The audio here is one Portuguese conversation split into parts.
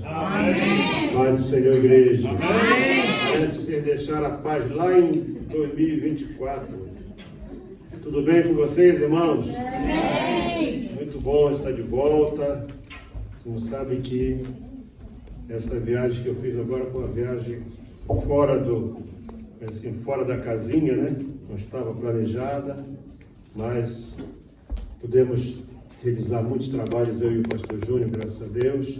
Amém. Paz do Senhor, igreja. Amém. Parece que vocês deixaram a paz lá em 2024. Tudo bem com vocês, irmãos? Amém. Muito bom estar de volta. Como sabem que essa viagem que eu fiz agora foi uma viagem fora da casinha, né? Não estava planejada, mas pudemos realizar muitos trabalhos, eu e o pastor Júnior, graças a Deus.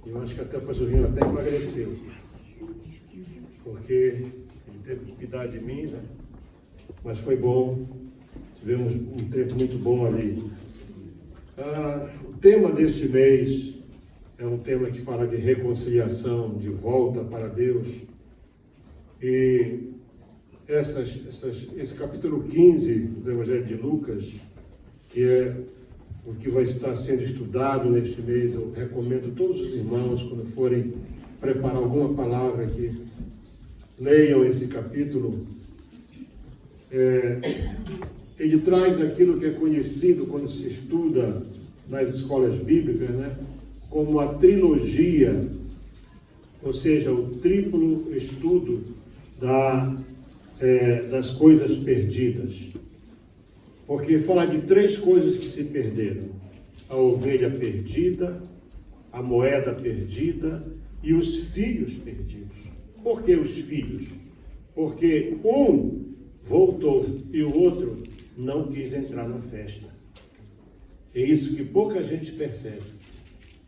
Eu acho que até o pastor Júnior até emagreceu, porque ele teve que cuidar de mim, né? Mas foi bom, tivemos um tempo muito bom ali. O tema deste mês é um tema que fala de reconciliação, de volta para Deus. E esse capítulo 15 do Evangelho de Lucas, que é o que vai estar sendo estudado neste mês, eu recomendo a todos os irmãos, quando forem preparar alguma palavra aqui, leiam esse capítulo. Ele traz aquilo que é conhecido quando se estuda nas escolas bíblicas, né, como a trilogia, ou seja, o triplo estudo das coisas perdidas. Porque fala de três coisas que se perderam: a ovelha perdida, a moeda perdida e os filhos perdidos. Por que os filhos? Porque um voltou e o outro não quis entrar na festa. É isso que pouca gente percebe.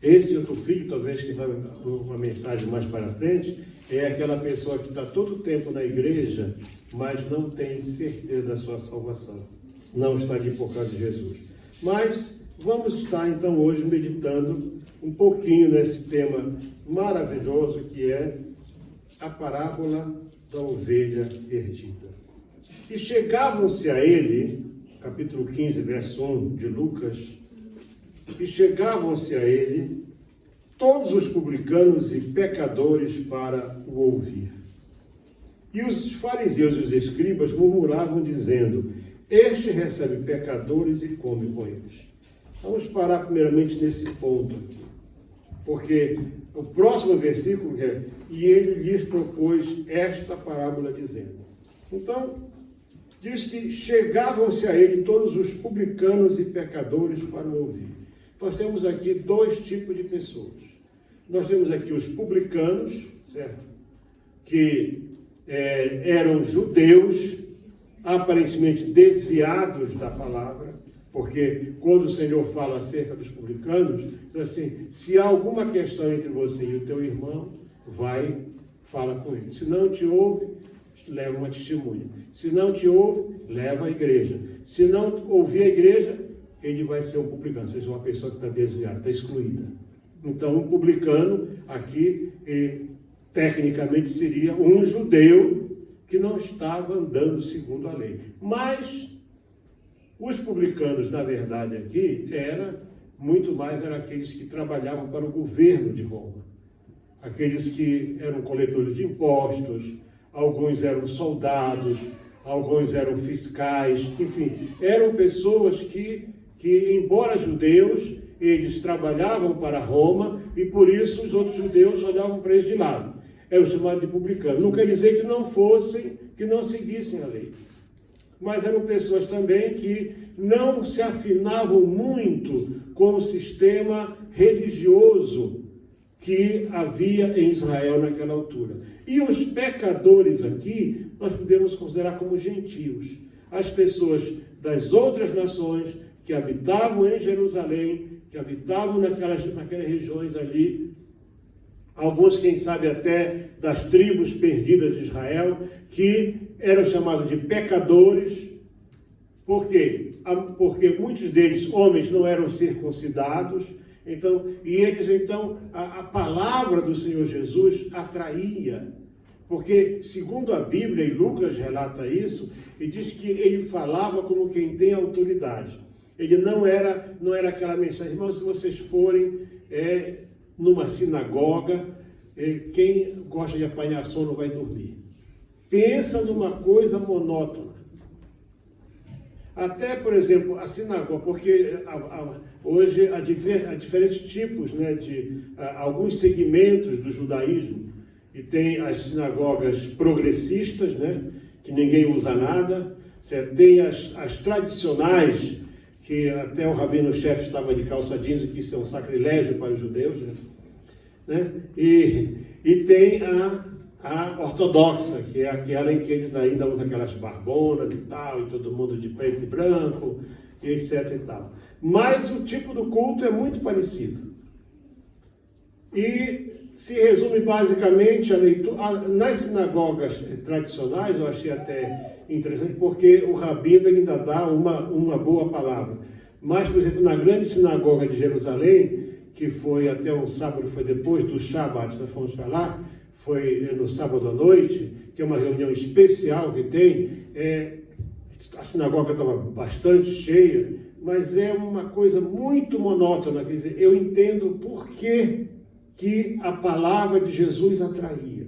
Esse outro filho, talvez que sabe uma mensagem mais para frente, é aquela pessoa que está todo o tempo na igreja, mas não tem certeza da sua salvação. Não está ali por causa de Jesus. Mas vamos estar então hoje meditando um pouquinho nesse tema maravilhoso que é a parábola da ovelha perdida. E chegavam-se a ele, capítulo 15, verso 1 de Lucas, e chegavam-se a ele todos os publicanos e pecadores para o ouvir. E os fariseus e os escribas murmuravam, dizendo: este recebe pecadores e come com eles. Vamos parar primeiramente nesse ponto aqui, porque o próximo versículo é: e ele lhes propôs esta parábola, dizendo. Então, diz que chegavam-se a ele todos os publicanos e pecadores para o ouvir. Nós temos aqui dois tipos de pessoas. Nós temos aqui os publicanos, certo? Que eram judeus, aparentemente desviados da palavra, porque quando o Senhor fala acerca dos publicanos, diz assim: se há alguma questão entre você e o teu irmão, vai, fala com ele. Se não te ouve, leva uma testemunha. Se não te ouve, leva à igreja. Se não ouvir a igreja, ele vai ser um publicano, ou seja, uma pessoa que está desviada, está excluída. Então, um publicano aqui, tecnicamente, seria um judeu que não estava andando segundo a lei. Mas os publicanos, na verdade, aqui, eram aqueles que trabalhavam para o governo de Roma. Aqueles que eram coletores de impostos, alguns eram soldados, alguns eram fiscais, enfim, eram pessoas que embora judeus, eles trabalhavam para Roma e por isso os outros judeus olhavam para eles de lado. É o chamado de publicano. Não quer dizer que não seguissem a lei. Mas eram pessoas também que não se afinavam muito com o sistema religioso que havia em Israel naquela altura. E os pecadores aqui, nós podemos considerar como gentios. As pessoas das outras nações que habitavam em Jerusalém, que habitavam naquelas regiões ali, alguns, quem sabe, até das tribos perdidas de Israel, que eram chamados de pecadores. Por quê? Porque muitos deles, homens, não eram circuncidados. A palavra do Senhor Jesus atraía. Porque, segundo a Bíblia, e Lucas relata isso, e diz que ele falava como quem tem autoridade. Ele não era aquela mensagem: irmãos, se vocês forem numa sinagoga, quem gosta de apanhar sono não vai dormir. Pensa numa coisa monótona. Até, por exemplo, a sinagoga, porque hoje há diferentes tipos, né, alguns segmentos do judaísmo, e tem as sinagogas progressistas, né, que ninguém usa nada, certo? Tem as tradicionais, que até o rabino-chefe estava de calça jeans, e que isso é um sacrilégio para os judeus, né? E tem a ortodoxa, que é aquela em que eles ainda usam aquelas barbonas e tal, e todo mundo de preto e branco, e etc e tal. Mas o tipo do culto é muito parecido. E se resume basicamente a leitura. Nas sinagogas tradicionais, eu achei até interessante, porque o rabino ainda dá uma boa palavra. Mas, por exemplo, na grande sinagoga de Jerusalém, que foi até um sábado, foi depois do Shabat, nós fomos para lá, foi no sábado à noite, que é uma reunião especial que tem, a sinagoga estava bastante cheia, mas é uma coisa muito monótona, quer dizer, eu entendo por que a palavra de Jesus atraía.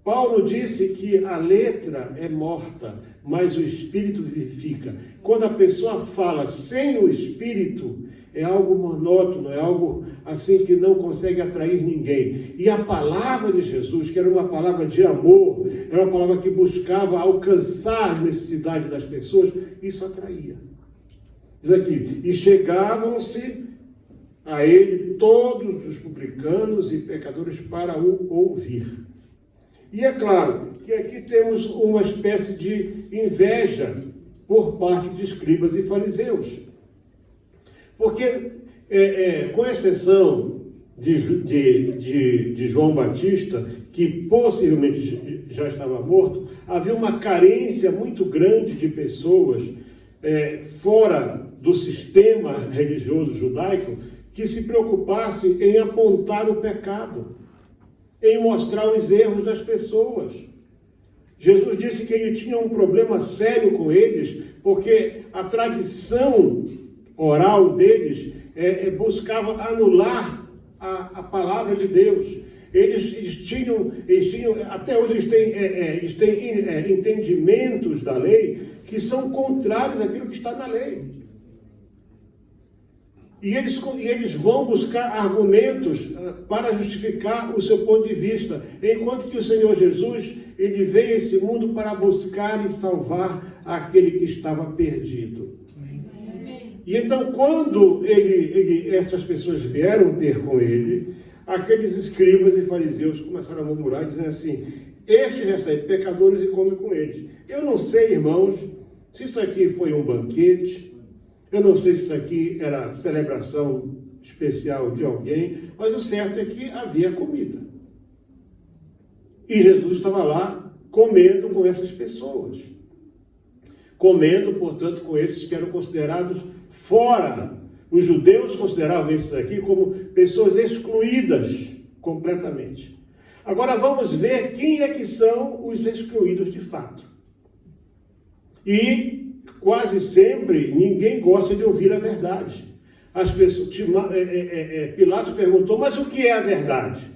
Paulo disse que a letra é morta, mas o Espírito vivifica. Quando a pessoa fala sem o Espírito, é algo monótono, é algo assim que não consegue atrair ninguém. E a palavra de Jesus, que era uma palavra de amor, era uma palavra que buscava alcançar a necessidade das pessoas, isso atraía. Diz aqui, e chegavam-se a ele todos os publicanos e pecadores para o ouvir. E é claro que aqui temos uma espécie de inveja por parte de escribas e fariseus. Porque, com exceção de João Batista, que possivelmente já estava morto, havia uma carência muito grande de pessoas fora do sistema religioso judaico que se preocupasse em apontar o pecado, em mostrar os erros das pessoas. Jesus disse que ele tinha um problema sério com eles, porque a tradição oral deles buscava anular a palavra de Deus. Eles tinham, até hoje eles têm entendimentos da lei que são contrários àquilo que está na lei. E eles vão buscar argumentos para justificar o seu ponto de vista, enquanto que o Senhor Jesus, ele veio a esse mundo para buscar e salvar aquele que estava perdido. E então, quando essas pessoas vieram ter com ele, aqueles escribas e fariseus começaram a murmurar, dizendo assim: estes recebem pecadores e comem com eles. Eu não sei, irmãos, se isso aqui foi um banquete, eu não sei se isso aqui era celebração especial de alguém, mas o certo é que havia comida. E Jesus estava lá comendo com essas pessoas. Comendo, portanto, com esses que eram considerados fora. Os judeus consideravam esses aqui como pessoas excluídas completamente. Agora vamos ver quem é que são os excluídos de fato. E quase sempre ninguém gosta de ouvir a verdade. As pessoas, Pilatos perguntou, mas o que é a verdade?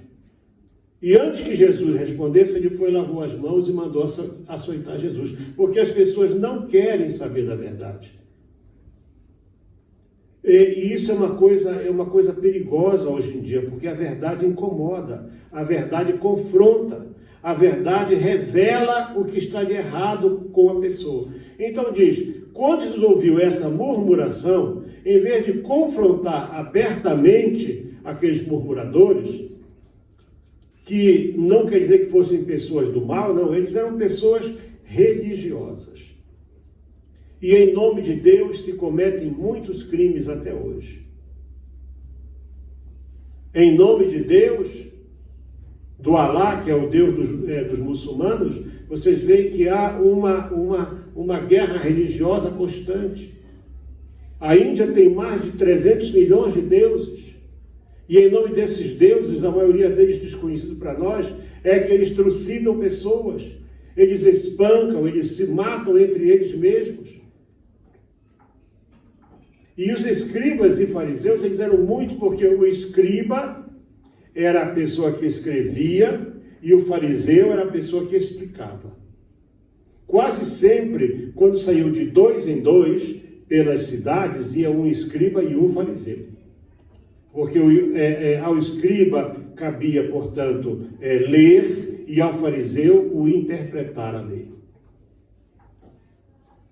E antes que Jesus respondesse, ele foi, lavou as mãos e mandou açoitar Jesus. Porque as pessoas não querem saber da verdade. E isso é uma coisa perigosa hoje em dia, porque a verdade incomoda, a verdade confronta, a verdade revela o que está de errado com a pessoa. Então diz, quando Jesus ouviu essa murmuração, em vez de confrontar abertamente aqueles murmuradores, que não quer dizer que fossem pessoas do mal, não, eles eram pessoas religiosas. E em nome de Deus se cometem muitos crimes até hoje. Em nome de Deus, do Alá, que é o Deus dos muçulmanos, vocês veem que há uma guerra religiosa constante. A Índia tem mais de 300 milhões de deuses. E em nome desses deuses, a maioria deles desconhecidos para nós, é que eles trucidam pessoas. Eles espancam, eles se matam entre eles mesmos. E os escribas e fariseus, eles eram muito, porque o escriba era a pessoa que escrevia e o fariseu era a pessoa que explicava. Quase sempre, quando saiu de 2 em 2 pelas cidades, ia um escriba e um fariseu. Porque ao escriba cabia, portanto, ler, e ao fariseu o interpretar a lei.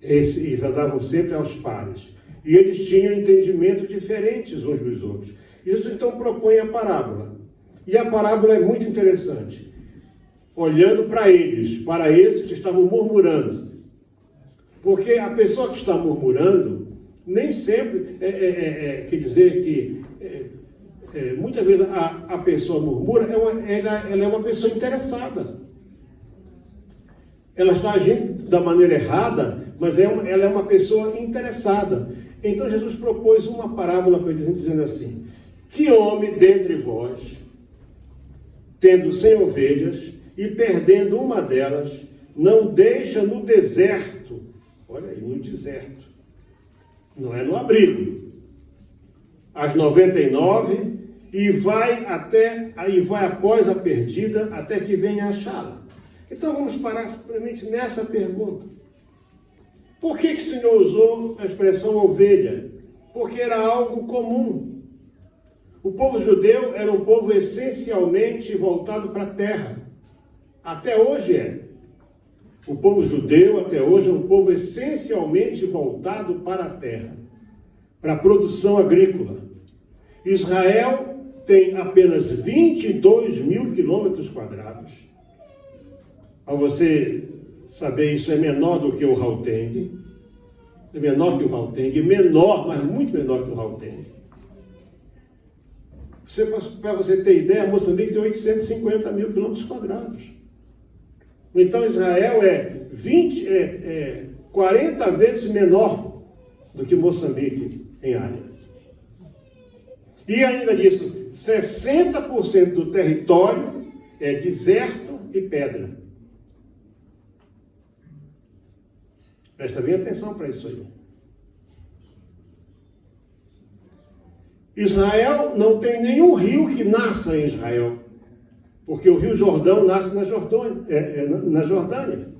Eles andavam sempre aos pares. E eles tinham entendimentos diferentes uns dos outros. Isso então propõe a parábola. E a parábola é muito interessante. Olhando para eles, para esses que estavam murmurando. Porque a pessoa que está murmurando, nem sempre quer dizer que muitas vezes a pessoa murmura, ela é uma pessoa interessada. Ela está agindo da maneira errada, mas ela é uma pessoa interessada. Então Jesus propôs uma parábola para eles, dizendo assim: que homem dentre vós, tendo 100 ovelhas e perdendo uma delas, não deixa no deserto, olha aí, no deserto, não é no abrigo, as 99 e vai após a perdida até que venha achá-la. Então vamos parar simplesmente nessa pergunta. Por que o Senhor usou a expressão ovelha? Porque era algo comum. O povo judeu era um povo essencialmente voltado para a terra. Até hoje é. O povo judeu até hoje é um povo essencialmente voltado para a terra, para a produção agrícola. Israel tem apenas 22 mil quilômetros quadrados. Para você saber, isso é menor do que o Gauteng. É menor que o Gauteng, menor, mas muito menor que o Gauteng. Para você ter ideia, Moçambique tem 850 mil quilômetros quadrados. Então Israel é 40 vezes menor do que Moçambique em área. E ainda disso, 60% do território é deserto e pedra. Presta bem atenção para isso aí. Israel não tem nenhum rio que nasça em Israel, porque o rio Jordão nasce na Jordânia.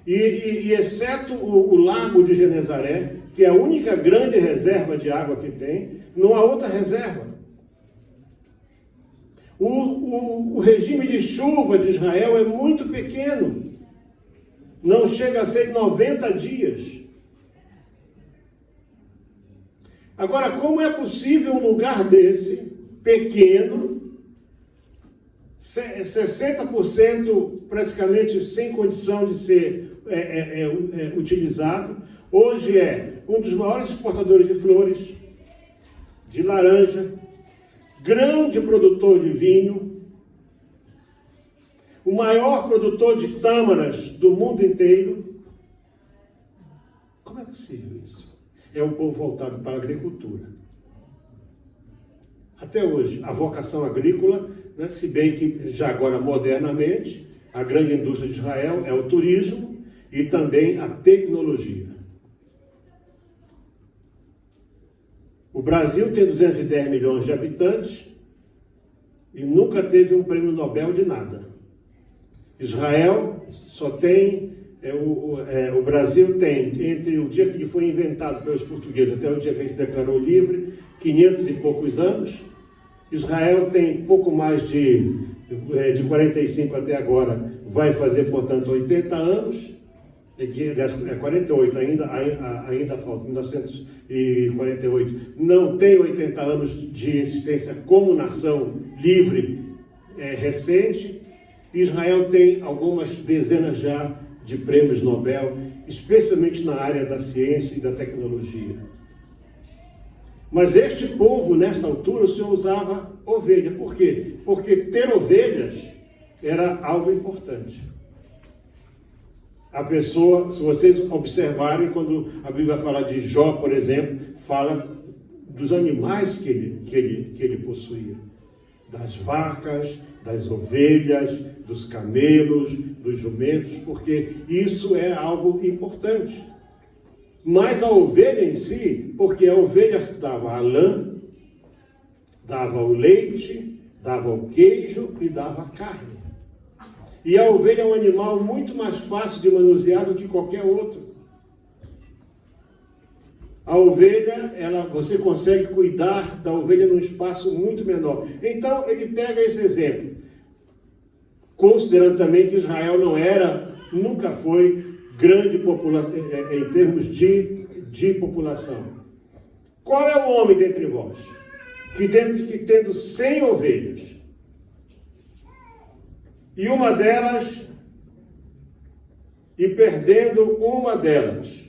E exceto o lago de Genezaré, que é a única grande reserva de água que tem, não há outra reserva. O regime de chuva de Israel é muito pequeno. Não chega a ser 90 dias. Agora, como é possível um lugar desse, pequeno, 60% praticamente sem condição de ser utilizado, hoje é um dos maiores exportadores de flores, de laranja, grande produtor de vinho, o maior produtor de tâmaras do mundo inteiro. Como é possível isso? É um povo voltado para a agricultura. Até hoje, a vocação agrícola, né, se bem que já agora modernamente, a grande indústria de Israel é o turismo e também a tecnologia. O Brasil tem 210 milhões de habitantes e nunca teve um prêmio Nobel de nada. Israel só tem, o Brasil tem, entre o dia que foi inventado pelos portugueses até o dia que ele se declarou livre, 500 e poucos anos. Israel tem pouco mais de 45 até agora, vai fazer, portanto, 80 anos, 48 ainda falta, 1948. Não tem 80 anos de existência como nação livre recente. Israel tem algumas dezenas já de prêmios Nobel, especialmente na área da ciência e da tecnologia. Mas este povo, nessa altura, o Senhor usava ovelha. Por quê? Porque ter ovelhas era algo importante. A pessoa, se vocês observarem, quando a Bíblia fala de Jó, por exemplo, fala dos animais que ele possuía. Das vacas, das ovelhas, dos camelos, dos jumentos, porque isso é algo importante. Mas a ovelha em si, porque a ovelha dava a lã, dava o leite, dava o queijo e dava a carne. E a ovelha é um animal muito mais fácil de manusear do que qualquer outro. A ovelha, você consegue cuidar da ovelha num espaço muito menor. Então, ele pega esse exemplo, considerando também que Israel nunca foi grande população, em termos de população. Qual é o homem dentre vós, que tendo 100 ovelhas, e uma delas, e perdendo uma delas,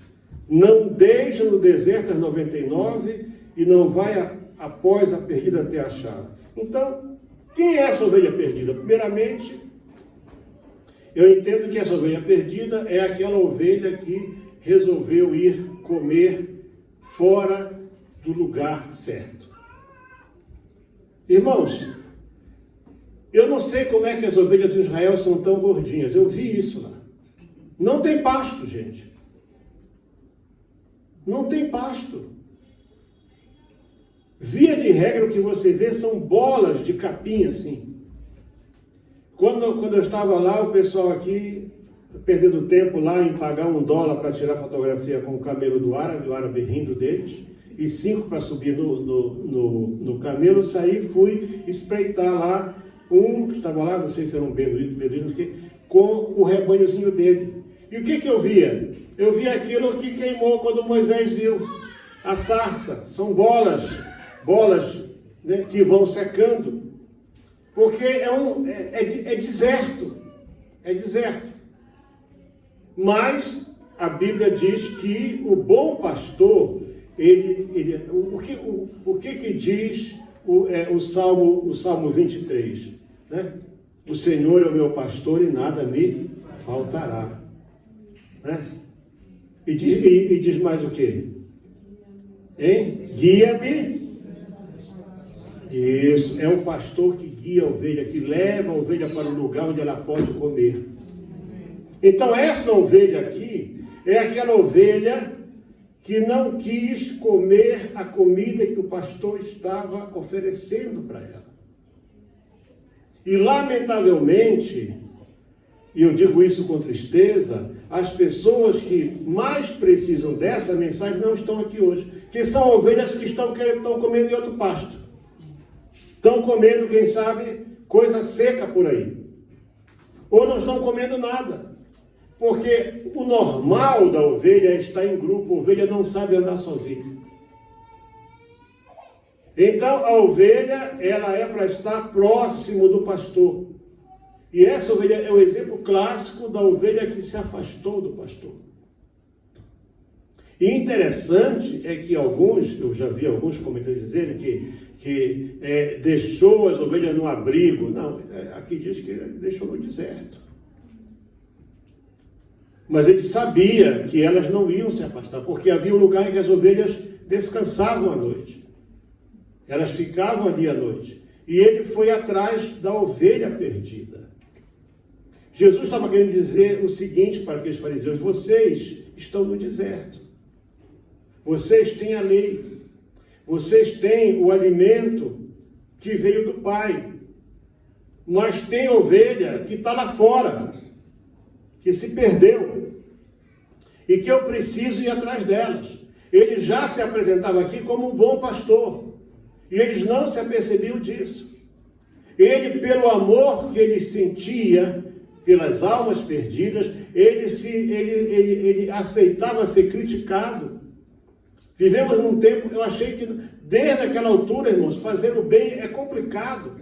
não deixa no deserto as 99 e não vai após a perdida até achá-la? Então, quem é essa ovelha perdida? Primeiramente, eu entendo que essa ovelha perdida é aquela ovelha que resolveu ir comer fora do lugar certo. Irmãos, eu não sei como é que as ovelhas de Israel são tão gordinhas. Eu vi isso lá. Não tem pasto, gente. Não tem pasto. Via de regra, o que você vê são bolas de capim, assim. Quando eu estava lá, o pessoal aqui, perdendo tempo lá em pagar $1 para tirar fotografia com o camelo do árabe rindo deles, e 5 para subir no camelo, saí, fui espreitar lá, que estava lá, não sei se era um beduíno, com o rebanhozinho dele. E o que eu via? Eu via aquilo que queimou quando Moisés viu. A sarça, são bolas, né, que vão secando. Porque é deserto. É deserto. Mas a Bíblia diz que o bom pastor, o que diz o Salmo 23? Né? O Senhor é o meu pastor e nada me faltará. Né? E diz mais o quê? Hein? Guia-me. Isso, é o pastor que guia a ovelha, que leva a ovelha para o lugar onde ela pode comer. Então essa ovelha aqui é aquela ovelha que não quis comer a comida que o pastor estava oferecendo para ela. E lamentavelmente, e eu digo isso com tristeza, as pessoas que mais precisam dessa mensagem não estão aqui hoje, que são ovelhas que estão comendo em outro pasto. Estão comendo, quem sabe, coisa seca por aí. Ou não estão comendo nada. Porque o normal da ovelha é estar em grupo. A ovelha não sabe andar sozinha. Então, a ovelha, ela é para estar próximo do pastor. E essa ovelha é o exemplo clássico da ovelha que se afastou do pastor. E interessante é que eu já vi alguns comentários dizerem que deixou as ovelhas no abrigo. Não, aqui diz que deixou no deserto. Mas ele sabia que elas não iam se afastar, porque havia um lugar em que as ovelhas descansavam à noite. Elas ficavam ali à noite. E ele foi atrás da ovelha perdida. Jesus estava querendo dizer o seguinte para aqueles fariseus: vocês estão no deserto. Vocês têm a lei. Vocês têm o alimento que veio do Pai. Mas tem ovelha que está lá fora, que se perdeu. E que eu preciso ir atrás delas. Ele já se apresentava aqui como um bom pastor. E eles não se apercebiam disso. Ele, pelo amor que ele sentia pelas almas perdidas, ele aceitava ser criticado. Vivemos num tempo, eu achei que desde aquela altura, irmãos, fazer o bem é complicado.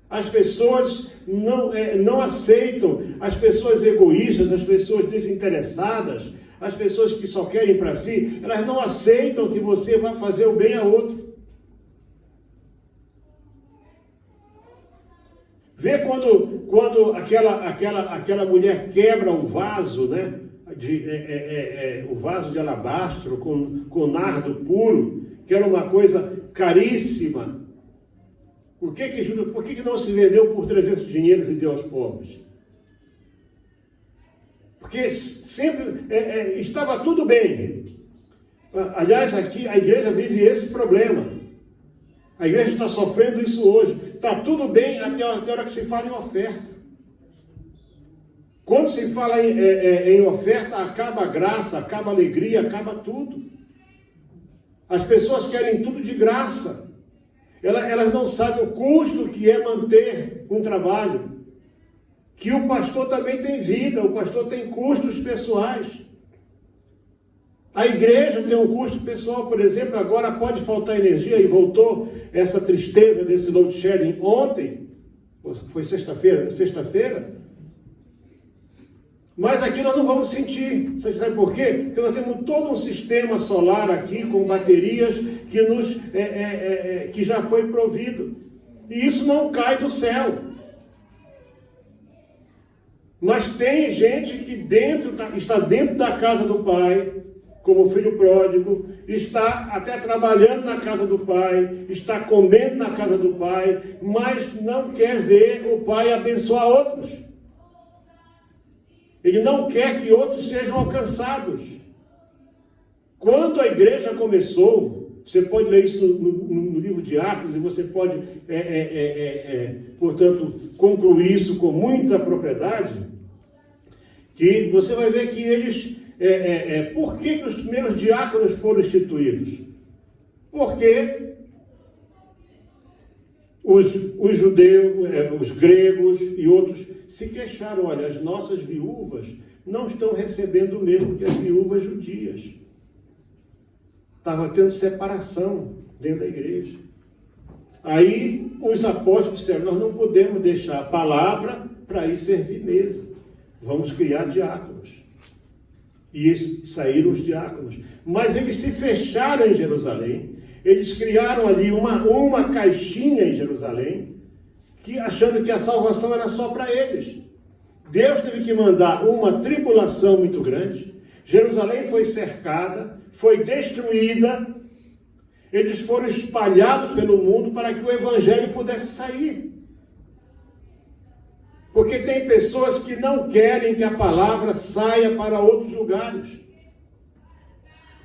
As pessoas não aceitam, as pessoas egoístas, as pessoas desinteressadas, as pessoas que só querem para si, elas não aceitam que você vá fazer o bem a outro. Vê quando aquela mulher quebra o vaso, né? O vaso de alabastro com nardo puro, que era uma coisa caríssima. Por que não se vendeu por 300 dinheiros e deu aos pobres? Porque sempre estava tudo bem. Aliás, aqui a igreja vive esse problema. A igreja está sofrendo isso hoje. Está tudo bem até a hora que se fala em oferta. Quando se fala em oferta, acaba a graça, acaba a alegria, acaba tudo. As pessoas querem tudo de graça. Elas não sabem o custo que é manter um trabalho. Que o pastor também tem vida, o pastor tem custos pessoais. A igreja tem um custo pessoal, por exemplo, agora pode faltar energia e voltou essa tristeza desse load shedding ontem. Foi sexta-feira? Mas aqui nós não vamos sentir. Você sabe por quê? Porque nós temos todo um sistema solar aqui com baterias que já foi provido. E isso não cai do céu. Mas tem gente que está dentro da casa do pai, como filho pródigo, está até trabalhando na casa do pai, está comendo na casa do pai, mas não quer ver o pai abençoar outros. Ele não quer que outros sejam alcançados. Quando a igreja começou, você pode ler isso no livro de Atos, e você pode, portanto, concluir isso com muita propriedade, que você vai ver que eles... por que os primeiros diáconos foram instituídos? Porque os judeus, os gregos e outros se queixaram, olha, as nossas viúvas não estão recebendo o mesmo que as viúvas judias. Estava tendo separação dentro da igreja. Aí os apóstolos disseram, nós não podemos deixar a palavra para ir servir mesa. Vamos criar diáconos. E saíram os diáconos. Mas eles se fecharam em Jerusalém. Eles criaram ali uma caixinha em Jerusalém, achando que a salvação era só para eles. Deus teve que mandar uma tribulação muito grande. Jerusalém foi cercada, foi destruída. Eles foram espalhados pelo mundo para que o evangelho pudesse sair. Porque tem pessoas que não querem que a palavra saia para outros lugares.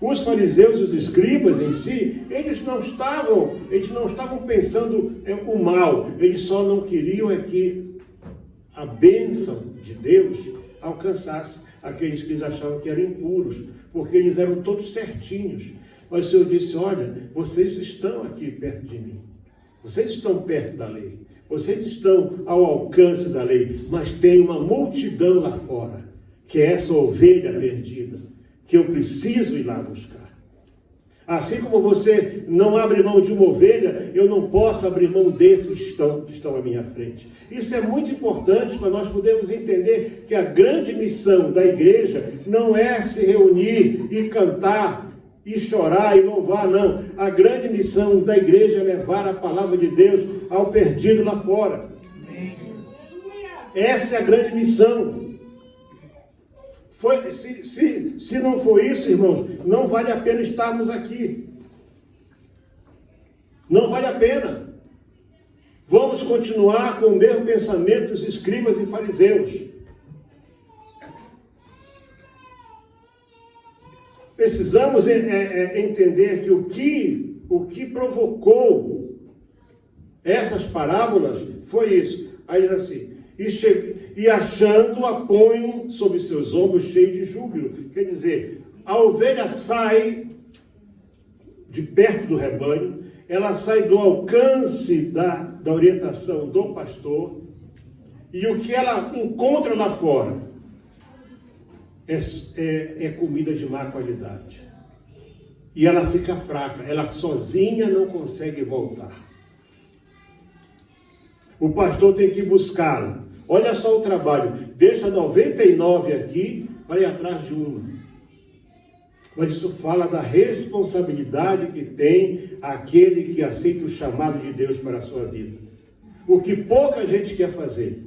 Os fariseus e os escribas em si, eles não estavam pensando o mal, eles só não queriam que a bênção de Deus alcançasse aqueles que eles achavam que eram impuros, porque eles eram todos certinhos. Mas o Senhor disse, olha, vocês estão aqui perto de mim, vocês estão perto da lei, vocês estão ao alcance da lei, mas tem uma multidão lá fora, que é essa ovelha perdida, que eu preciso ir lá buscar. Assim como você não abre mão de uma ovelha, eu não posso abrir mão desses que estão à minha frente. Isso é muito importante para nós podermos entender que a grande missão da igreja não é se reunir e cantar, e chorar e louvar, não. A grande missão da igreja é levar a palavra de Deus ao perdido lá fora. Essa é a grande missão. Se não for isso, irmãos, não vale a pena estarmos aqui. Não vale a pena. Vamos continuar com o mesmo pensamento dos escribas e fariseus. Precisamos entender que o que provocou essas parábolas foi isso. Aí diz assim, e achando a põe sobre seus ombros cheio de júbilo. Quer dizer, a ovelha sai de perto do rebanho, ela sai do alcance da orientação do pastor, e o que ela encontra lá fora é comida de má qualidade. E ela fica fraca, ela sozinha não consegue voltar. O pastor tem que buscá-la. Olha só o trabalho, deixa 99 aqui para ir atrás de uma. Mas isso fala da responsabilidade que tem aquele que aceita o chamado de Deus para a sua vida. O que pouca gente quer fazer.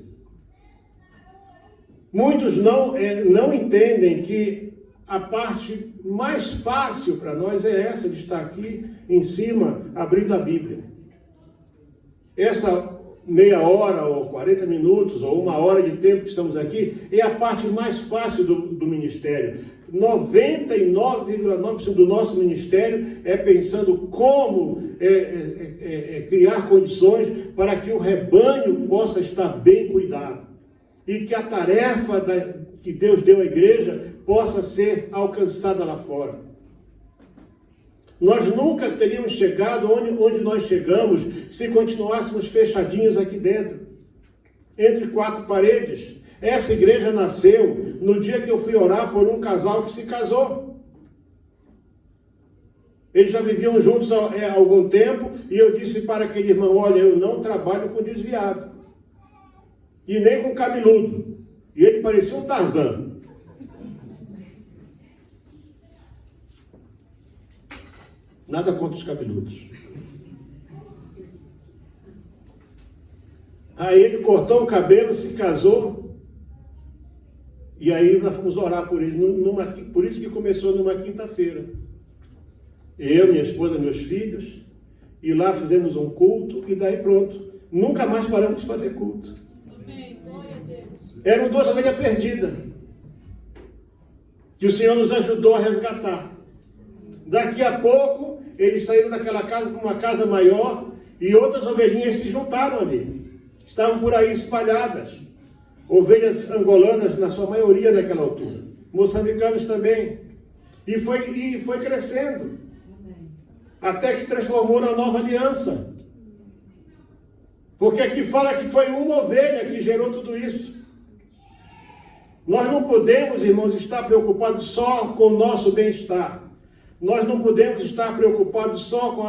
Muitos não entendem que a parte mais fácil para nós é essa de estar aqui em cima, abrindo a Bíblia. Essa meia hora, ou 40 minutos, ou uma hora de tempo que estamos aqui, é a parte mais fácil do ministério. 99,9% do nosso ministério é pensando como criar condições para que o rebanho possa estar bem cuidado. e que a tarefa que Deus deu à igreja possa ser alcançada lá fora. Nós nunca teríamos chegado onde nós chegamos se continuássemos fechadinhos aqui dentro, entre quatro paredes. Essa igreja nasceu no dia que eu fui orar por um casal que se casou. Eles já viviam juntos há algum tempo, e eu disse para aquele irmão: olha, eu não trabalho com desviado, e nem com cabeludo. E ele parecia um Tarzan. Nada contra os cabeludos. Aí ele cortou o cabelo, se casou, e aí nós fomos orar por ele, por isso que começou numa quinta-feira. Eu, minha esposa, meus filhos, e lá fizemos um culto, e daí pronto. Nunca mais paramos de fazer culto. Amém. Glória a Deus. Eram duas ovelhas perdidas, que o Senhor nos ajudou a resgatar. Daqui a pouco, eles saíram daquela casa para uma casa maior, e outras ovelhinhas se juntaram ali. Estavam por aí espalhadas. Ovelhas angolanas, na sua maioria, naquela altura. Moçambicanos também. E foi crescendo. Até que se transformou na nova aliança. Porque aqui fala que foi uma ovelha que gerou tudo isso. Nós não podemos, irmãos, estar preocupados só com o nosso bem-estar. Nós não podemos estar preocupados só com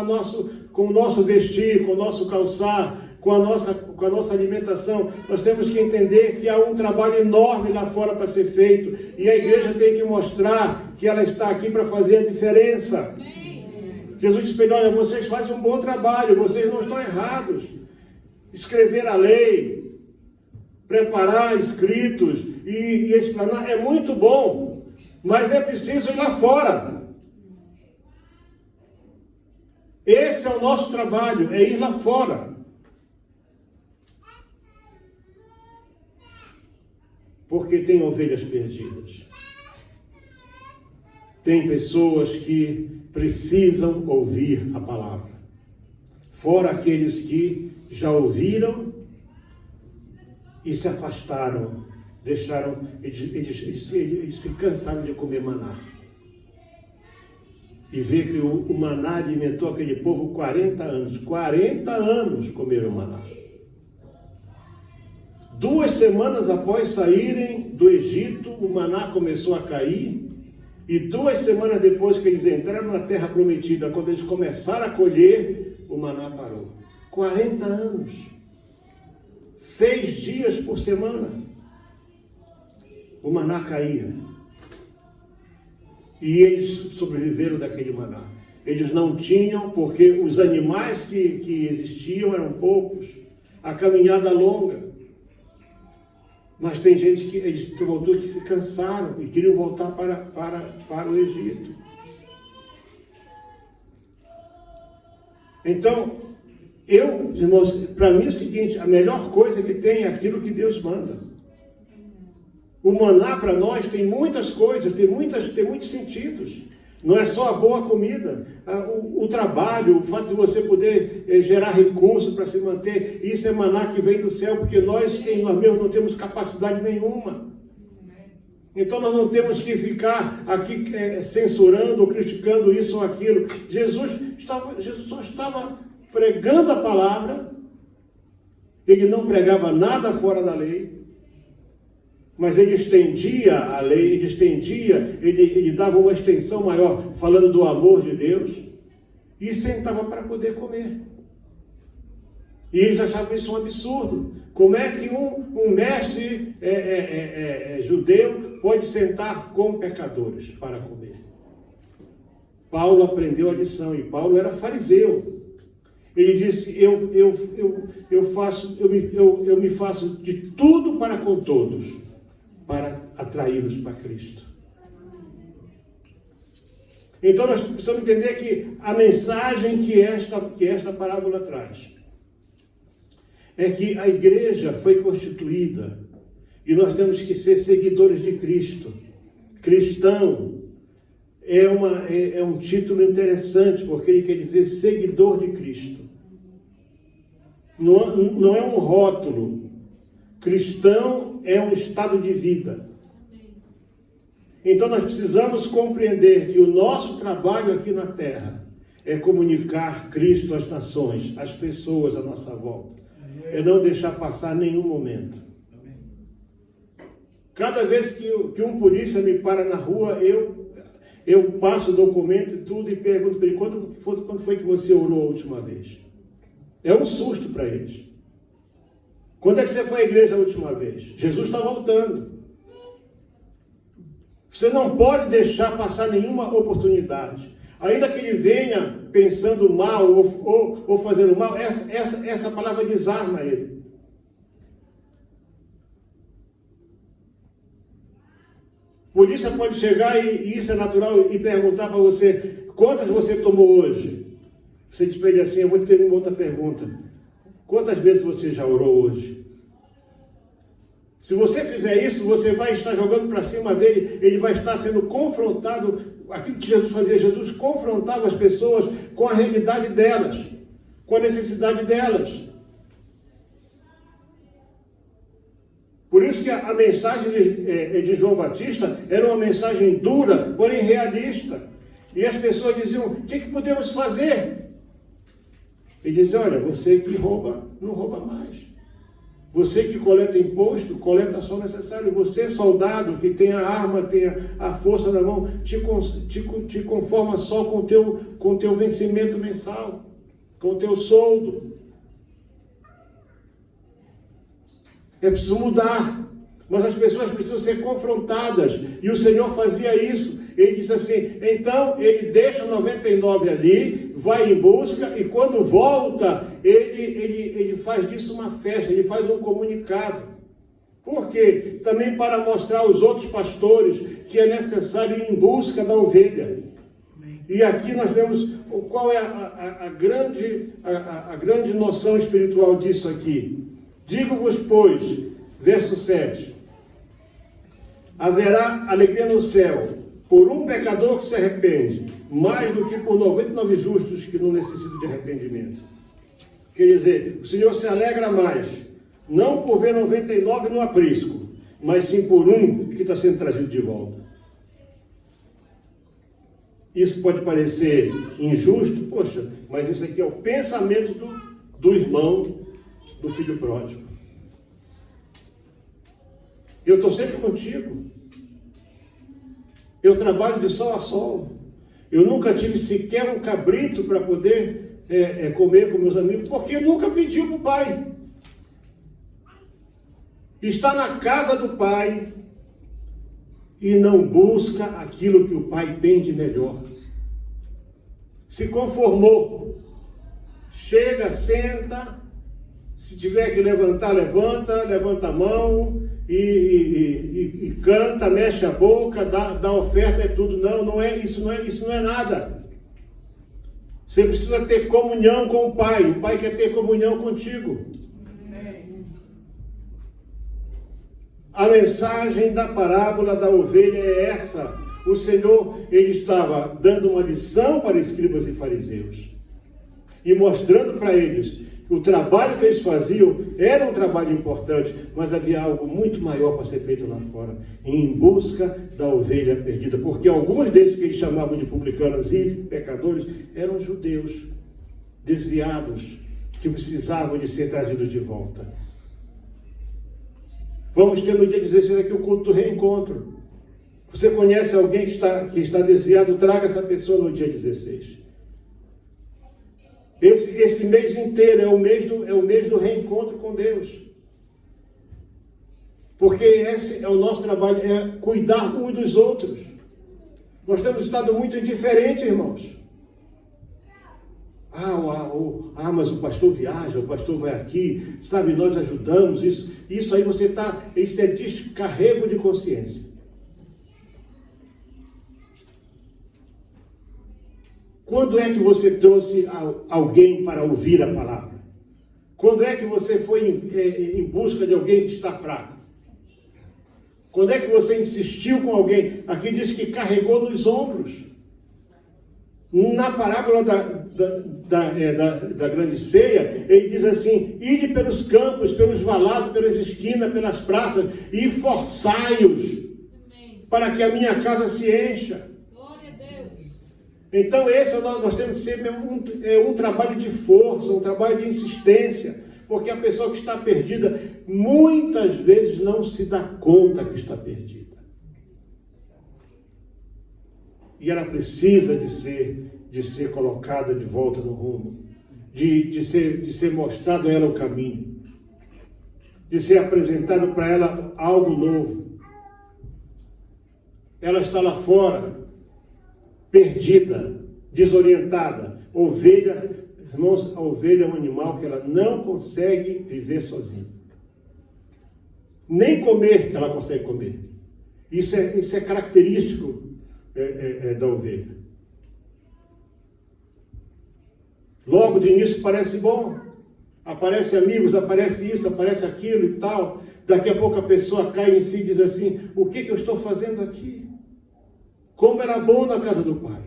o nosso vestir, com o nosso calçar, com a nossa alimentação. Nós temos que entender que há um trabalho enorme lá fora para ser feito. E a igreja tem que mostrar que ela está aqui para fazer a diferença. Jesus disse: olha, vocês fazem um bom trabalho, vocês não estão errados. Escrever a lei, preparar escritos e explanar é muito bom, mas é preciso ir lá fora. Esse é o nosso trabalho, é ir lá fora. Porque tem ovelhas perdidas. Tem pessoas que precisam ouvir a palavra. Fora aqueles que já ouviram e se afastaram, eles se cansaram de comer maná. E ver que o maná alimentou aquele povo 40 anos. 40 anos comeram maná. 2 semanas após saírem do Egito, o maná começou a cair. E 2 semanas depois que eles entraram na terra prometida, quando eles começaram a colher, o maná parou. 40 anos. 6 dias por semana. O maná caía. E eles sobreviveram daquele maná. Eles não tinham, porque os animais que existiam eram poucos. A caminhada longa. Mas tem gente que voltou que se cansaram e queriam voltar para o Egito. Então, irmãos, para mim é o seguinte: a melhor coisa que tem é aquilo que Deus manda. O maná para nós tem muitas coisas, tem muitos sentidos. Não é só a boa comida, o trabalho, o fato de você poder gerar recursos para se manter. Isso é maná que vem do céu, porque nós mesmos não temos capacidade nenhuma. Então nós não temos que ficar aqui censurando ou criticando isso ou aquilo. Jesus só estava pregando a palavra. Ele não pregava nada fora da lei. Mas ele estendia a lei, ele dava uma extensão maior, falando do amor de Deus, e sentava para poder comer. E eles achavam isso um absurdo. Como é que um mestre judeu pode sentar com pecadores para comer? Paulo aprendeu a lição, e Paulo era fariseu. Ele disse: eu me faço de tudo para com todos, para atraí-los para Cristo. Então nós precisamos entender que a mensagem que esta parábola traz é que a igreja foi constituída e nós temos que ser seguidores de Cristo. Cristão é um título interessante, porque ele quer dizer seguidor de Cristo. Não é um rótulo. Cristão é um estado de vida. Então nós precisamos compreender que o nosso trabalho aqui na terra é comunicar Cristo às nações, às pessoas à nossa volta. É não deixar passar nenhum momento. Cada vez que um polícia me para na rua, eu passo o documento e tudo e pergunto para ele, quando foi que você orou a última vez? É um susto para eles. Quando é que você foi à igreja a última vez? Jesus está voltando. Você não pode deixar passar nenhuma oportunidade. Ainda que ele venha pensando mal ou fazendo mal, essa palavra desarma ele. Polícia pode chegar, e isso é natural, e perguntar para você, quantas você tomou hoje? Você diz para ele assim, eu vou ter uma outra pergunta. Quantas vezes você já orou hoje? Se você fizer isso, você vai estar jogando para cima dele, ele vai estar sendo confrontado. Aquilo que Jesus fazia, Jesus confrontava as pessoas com a realidade delas, com a necessidade delas. Por isso que a mensagem de João Batista era uma mensagem dura, porém realista. E as pessoas diziam, o que podemos fazer? Ele dizia, olha, você que rouba, não rouba mais. Você que coleta imposto, coleta só o necessário. Você, soldado, que tem a arma, tem a força na mão, te conforma só com o teu vencimento mensal, com o teu soldo. É preciso mudar. Mas as pessoas precisam ser confrontadas. E o Senhor fazia isso. Ele disse assim, então ele deixa 99 ali, vai em busca, e quando volta, ele faz disso uma festa, ele faz um comunicado. Por quê? Também para mostrar aos outros pastores que é necessário ir em busca da ovelha. E aqui nós vemos qual é a grande noção espiritual disso aqui. Digo-vos, pois, verso 7, haverá alegria no céu por um pecador que se arrepende, mais do que por 99 justos que não necessitam de arrependimento. Quer dizer, o Senhor se alegra mais, não por ver 99 no aprisco, mas sim por um que está sendo trazido de volta. Isso pode parecer injusto, poxa, mas isso aqui é o pensamento do irmão do filho pródigo. Eu estou sempre contigo. Eu trabalho de sol a sol. Eu nunca tive sequer um cabrito para poder comer com meus amigos, porque nunca pediu para o pai. Está na casa do pai e não busca aquilo que o pai tem de melhor. Se conformou. Chega, senta, se tiver que levantar, levanta a mão e canta, mexe a boca, dá oferta, é tudo. Não é isso, não é nada. Você precisa ter comunhão com o pai quer ter comunhão contigo. A mensagem da parábola da ovelha é essa. O Senhor, ele estava dando uma lição para escribas e fariseus e mostrando para eles que o trabalho que eles faziam era um trabalho importante, mas havia algo muito maior para ser feito lá fora, em busca da ovelha perdida, porque alguns deles que eles chamavam de publicanos e pecadores eram judeus desviados que precisavam de ser trazidos de volta. Vamos ter no dia 16 aqui o culto do reencontro. Você conhece alguém que está desviado? Traga essa pessoa no dia 16. Esse mês inteiro é o mês do reencontro com Deus. Porque esse é o nosso trabalho, é cuidar uns dos outros. Nós temos estado muito indiferentes, irmãos. Mas o pastor viaja, o pastor vai aqui, sabe, nós ajudamos, isso aí isso é descarrego de consciência. Quando é que você trouxe alguém para ouvir a palavra? Quando é que você foi em busca de alguém que está fraco? Quando é que você insistiu com alguém? Aqui diz que carregou nos ombros. Na parábola da grande ceia, ele diz assim: ide pelos campos, pelos valados, pelas esquinas, pelas praças, e forçai-os, para que a minha casa se encha. Glória a Deus. Então nós temos que ser um trabalho de força, um trabalho de insistência, porque a pessoa que está perdida, muitas vezes não se dá conta que está perdida. E ela precisa de ser colocada de volta no rumo, de ser mostrado a ela o caminho, de ser apresentado para ela algo novo. Ela está lá fora, perdida, desorientada. Irmãos, a ovelha é um animal que ela não consegue viver sozinha. Nem comer ela consegue comer. Isso é característico da ovelha. Logo de início parece bom, aparece amigos, aparece isso, aparece aquilo e tal. Daqui a pouco a pessoa cai em si e diz assim: o que eu estou fazendo aqui? Como era bom na casa do Pai.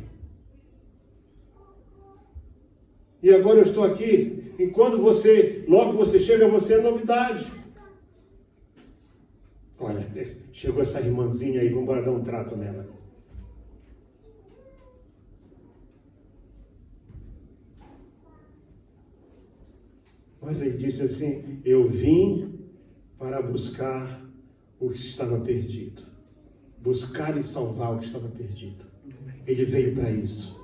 E agora eu estou aqui, e logo que você chega, você é novidade. Olha, chegou essa irmãzinha aí, vamos embora dar um trato nela. Mas ele disse assim: eu vim para buscar o que estava perdido. Buscar e salvar o que estava perdido. Ele veio para isso.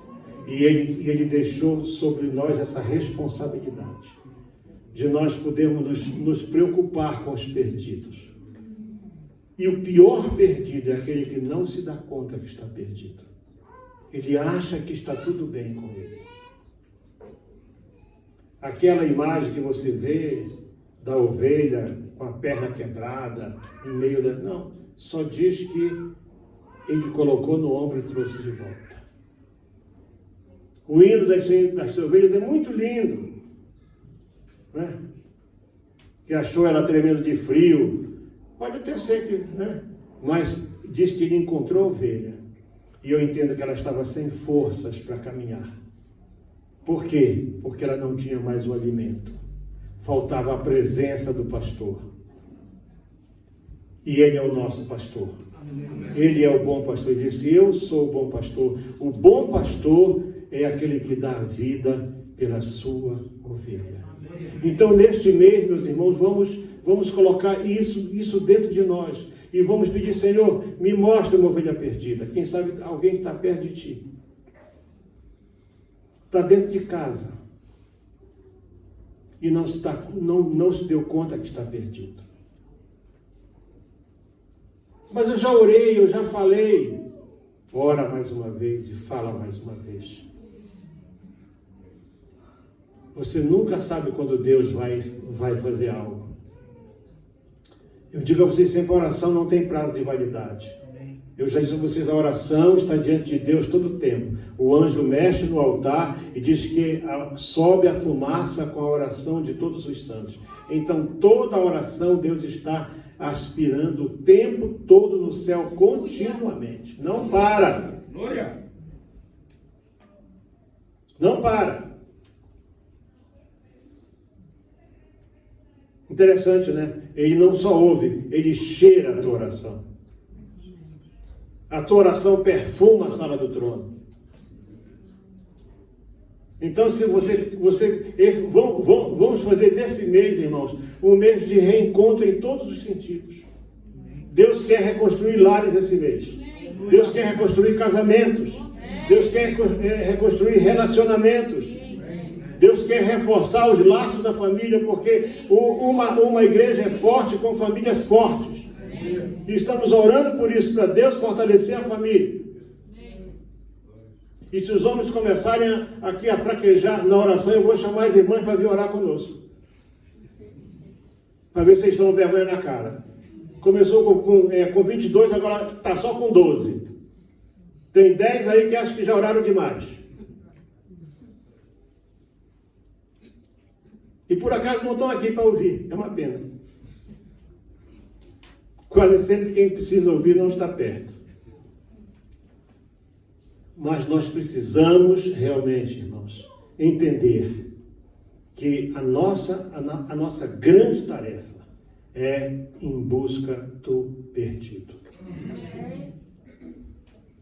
E ele deixou sobre nós essa responsabilidade de nós podermos nos preocupar com os perdidos. E o pior perdido é aquele que não se dá conta que está perdido. Ele acha que está tudo bem com ele. Aquela imagem que você vê da ovelha com a perna quebrada, em meio da... Não, só diz que ele colocou no ombro e trouxe de volta. O hino das ovelhas é muito lindo, né? Que achou ela tremendo de frio. Pode até ser que, né? Mas diz que ele encontrou a ovelha. E eu entendo que ela estava sem forças para caminhar. Por quê? Porque ela não tinha mais o alimento. Faltava a presença do pastor. E ele é o nosso pastor. Ele é o bom pastor. Ele disse: eu sou o bom pastor. O bom pastor é aquele que dá a vida pela sua ovelha. Então, neste mês, meus irmãos, vamos colocar isso dentro de nós. E vamos pedir: Senhor, me mostre uma ovelha perdida. Quem sabe alguém que está perto de ti. Está dentro de casa. E não se deu conta que está perdido. Mas eu já orei, eu já falei. Ora mais uma vez e fala mais uma vez. Você nunca sabe quando Deus vai fazer algo. Eu digo a vocês sempre: a oração não tem prazo de validade. Eu já disse a vocês: a oração está diante de Deus todo o tempo. O anjo mexe no altar e diz que sobe a fumaça com a oração de todos os santos. Então, toda a oração Deus está aspirando o tempo todo no céu, continuamente. Não para. Glória. Não para. Interessante, né? Ele não só ouve, ele cheira a tua oração. A tua oração perfuma a sala do trono. Então, se vamos fazer desse mês, irmãos, um mês de reencontro em todos os sentidos. Deus quer reconstruir lares esse mês. Deus quer reconstruir casamentos. Deus quer reconstruir relacionamentos. Deus quer reforçar os laços da família, porque uma igreja é forte com famílias fortes. E estamos orando por isso, para Deus fortalecer a família. E se os homens começarem aqui a fraquejar na oração, eu vou chamar as irmãs para vir orar conosco. Para ver se vocês estão vergonha na cara. Começou com 22, agora está só com 12. Tem 10 aí que acham que já oraram demais. E por acaso não estão aqui para ouvir. É uma pena. Quase sempre quem precisa ouvir não está perto. Mas nós precisamos realmente, irmãos, entender que a nossa grande tarefa é em busca do perdido.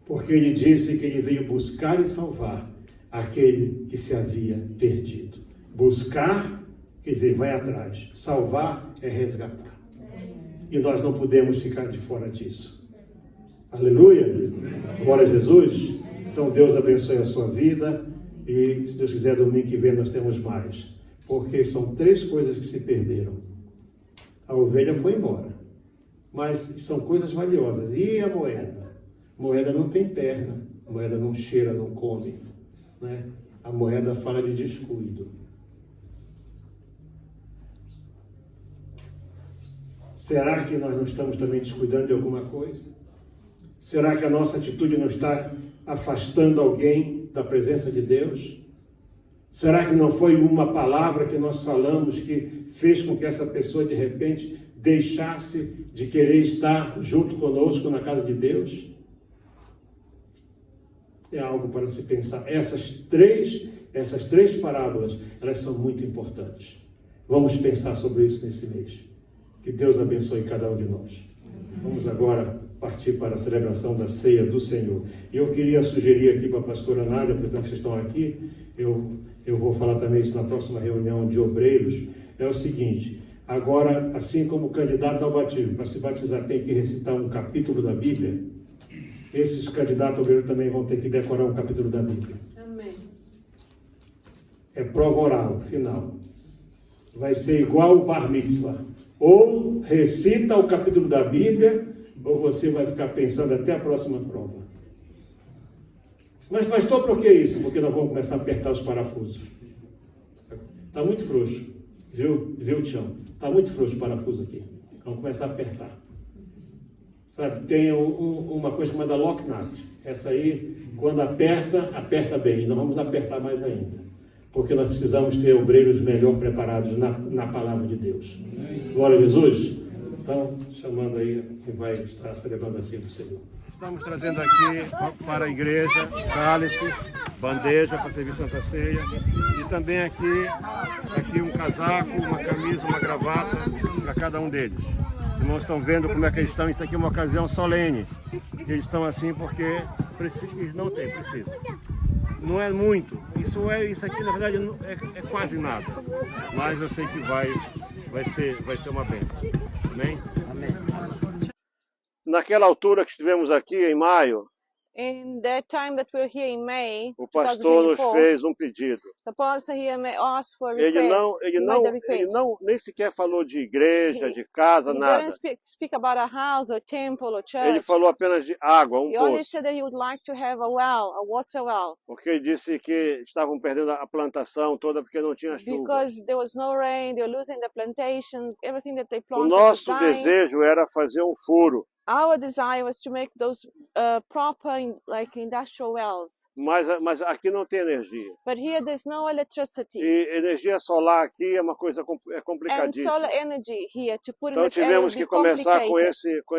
Porque ele disse que ele veio buscar e salvar aquele que se havia perdido. Buscar, quer dizer, vai atrás. Salvar é resgatar. E nós não podemos ficar de fora disso. Aleluia! Glória a Jesus! Então Deus abençoe a sua vida e, se Deus quiser, domingo que vem nós temos mais. Porque são 3 coisas que se perderam. A ovelha foi embora, mas são coisas valiosas. E a moeda? A moeda não tem perna, a moeda não cheira, não come, né? A moeda fala de descuido. Será que nós não estamos também descuidando de alguma coisa? Será que a nossa atitude não está afastando alguém da presença de Deus? Será que não foi uma palavra que nós falamos que fez com que essa pessoa de repente deixasse de querer estar junto conosco na casa de Deus? É algo para se pensar. Essas três parábolas, elas são muito importantes. Vamos pensar sobre isso nesse mês. Que Deus abençoe cada um de nós. Vamos agora partir para a celebração da ceia do Senhor. E eu queria sugerir aqui para a pastora Nádia, aproveitando que vocês estão aqui, eu vou falar também isso na próxima reunião de obreiros, é o seguinte: agora, assim como o candidato ao batismo, para se batizar tem que recitar um capítulo da Bíblia, esses candidatos obreiros também vão ter que decorar um capítulo da Bíblia. Amém. É prova oral, final. Vai ser igual o Bar Mitzvah. Ou recita o capítulo da Bíblia, ou você vai ficar pensando até a próxima prova. Mas pastor, por que isso? Porque nós vamos começar a apertar os parafusos. Está muito frouxo. Viu, Tião? Está muito frouxo o parafuso aqui. Vamos começar a apertar. Sabe, tem uma coisa chamada lock nut. Essa aí, quando aperta bem. E nós vamos apertar mais ainda. Porque nós precisamos ter obreiros melhor preparados na palavra de Deus. Glória a Jesus. Então, chamando aí quem vai estar celebrando a ceia do Senhor. Estamos trazendo aqui para a igreja cálices, bandeja para servir Santa Ceia. E também aqui um casaco, uma camisa, uma gravata para cada um deles. Os irmãos estão vendo como é que eles estão. Isso aqui é uma ocasião solene. Eles estão assim porque eles não têm, precisam. Não é muito. Isso aqui, na verdade, é quase nada. Mas eu sei que vai ser uma bênção. Amém? Amém. Naquela altura que estivemos aqui em maio, In that time that we're here in May, o pastor nos 2024, fez um pedido. the pastor here asked for a Ele request. ele não nem sequer falou de igreja, de casa, He nada. didn't speak about a house or temple or church. Ele falou apenas de água, He only poço. said that he would like to have a well, a water well, Porque ele disse que estavam perdendo a plantação toda porque não tinha chuva. because there was no rain, they were losing the plantations, everything that they O planted nosso was dying. desejo era fazer um furo, Our desire was to make those proper, like industrial wells. mas aqui não tem energia. But here there's no electricity. E energia solar aqui é uma coisa And complicadíssima. solar energy here to put in Então this tivemos energy que começar com complicated.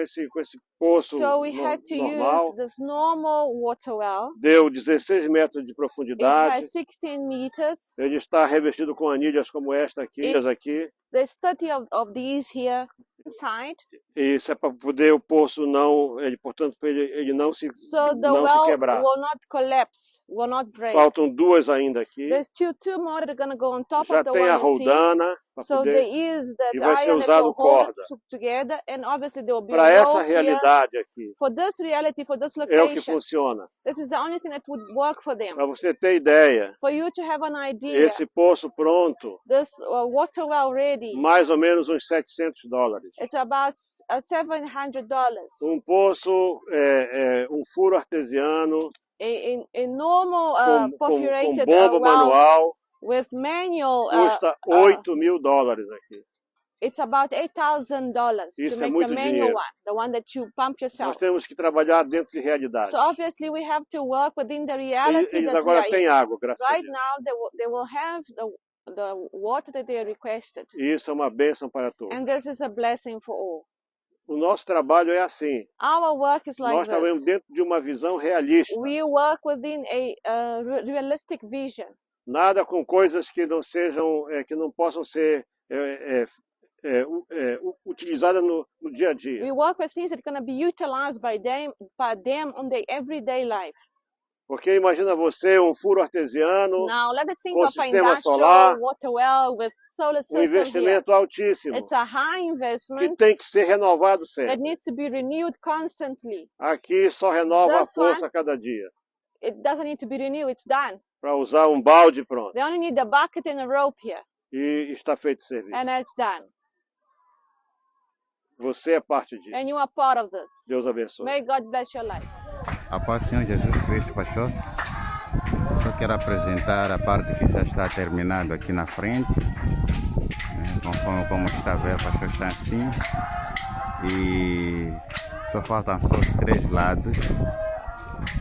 esse poço So we had to normal. use this normal water well. Deu 16 metros de It profundidade. has 16 meters. Ele está revestido com anilhas como esta aqui, aqui. There's 30 of these here inside. E isso é para poder o poço portanto, ele não se So the não se well quebrar. will not collapse, will not break. Faltam 2 ainda aqui. There's two more that are going to go on top Já of the tem one a you see. roldana para So poder. there is the E vai ser iron that usado will hold corda. it together, and obviously there will be Para a essa rope here. realidade aqui For this reality, for this é o que location, funciona. this is the only thing that would work for them. Para você ter ideia, For you to have an idea, esse poço pronto, this water well ready, mais ou menos uns $700. it's about $700. Um poço, um furo artesiano A normal com perforated bomba well manual with manual, custa $8.000 aqui. it's about $8,000 Isso to é make muito the manual dinheiro. one, the one that you pump yourself. Nós temos que trabalhar dentro de realidade. So obviously we have to work within the reality Eles that we agora are têm in. água, graças a Right Deus. now they will have the water that they requested. E isso é uma bênção para todos. And this is a blessing for all. O nosso trabalho é assim. Our work is like Nós trabalhamos this. dentro de uma visão realista. We work within a realistic vision. Nada com coisas que não sejam, que não possam ser utilizadas no dia a dia. We work with things that are going to be utilized by them on their everyday life. Porque imagina você, um furo artesiano, Now let us think com of an sistema industrial solar, water well with solar um system here. investimento altíssimo, It's a high que investment tem que ser renovado that sempre. needs to be renewed constantly. Aqui só renova a This one- força a cada dia. It doesn't need to be renewed, it's done. Para usar um balde pronto. They only need the bucket and a rope here, E está feito o serviço. and it's done. Você é parte disso. And you are part of this. Deus abençoe. May God bless your life. A paz do Senhor Jesus Cristo, pastor. Só quero apresentar a parte que já está terminada aqui na frente. Conforme como está a ver, o pastor está assim. E só faltam só os 3 lados.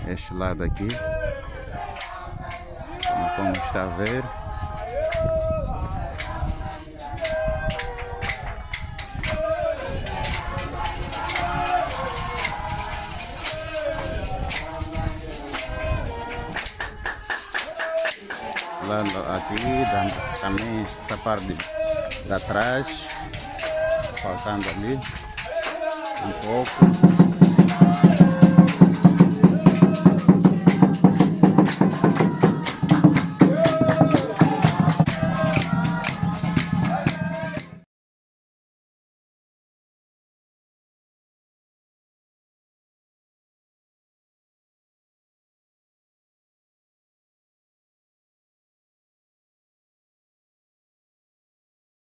Este lado aqui. Como está a ver. Aqui também essa parte de trás, faltando ali um pouco.